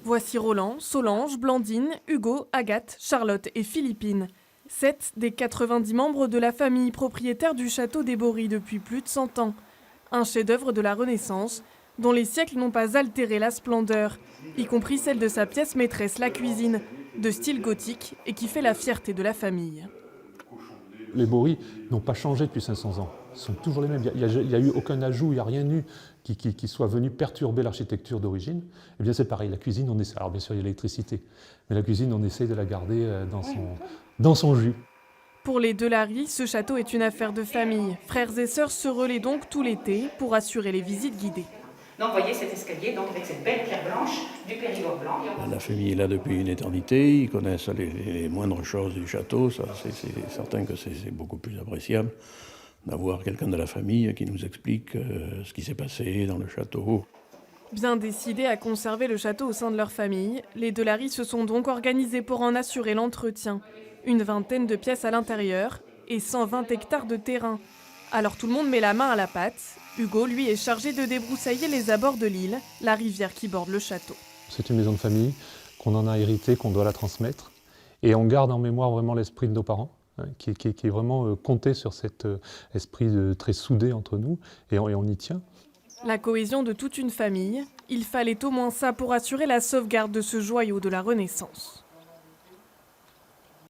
Voici Roland, Solange, Blandine, Hugo, Agathe, Charlotte et Philippine. 7 des 90 membres de la famille propriétaire du château des Bories depuis plus de 100 ans. Un chef-d'œuvre de la Renaissance, dont les siècles n'ont pas altéré la splendeur, y compris celle de sa pièce maîtresse, la cuisine, de style gothique et qui fait la fierté de la famille. Les Bories n'ont pas changé depuis 500 ans. Ils sont toujours les mêmes. Il n'y a eu aucun ajout, il n'y a rien eu qui soit venu perturber l'architecture d'origine. Eh bien c'est pareil, la cuisine, on essaie. Alors bien sûr, il y a l'électricité, mais la cuisine, on essaie de la garder dans son jus. Pour les Delary, ce château est une affaire de famille. Frères et sœurs se relaient donc tout l'été pour assurer les visites guidées. Donc vous voyez cet escalier donc avec cette belle pierre blanche du Périgord blanc. La famille est là depuis une éternité, ils connaissent les moindres choses du château, ça c'est certain que c'est beaucoup plus appréciable d'avoir quelqu'un de la famille qui nous explique ce qui s'est passé dans le château. Bien décidés à conserver le château au sein de leur famille, les Delary se sont donc organisés pour en assurer l'entretien. Une vingtaine de pièces à l'intérieur et 120 hectares de terrain. Alors tout le monde met la main à la pâte. Hugo, lui, est chargé de débroussailler les abords de l'île, la rivière qui borde le château. C'est une maison de famille, qu'on en a hérité, qu'on doit la transmettre. Et on garde en mémoire vraiment l'esprit de nos parents, hein, qui est vraiment compté sur cet esprit très soudé entre nous, et on y tient. La cohésion de toute une famille, il fallait au moins ça pour assurer la sauvegarde de ce joyau de la Renaissance.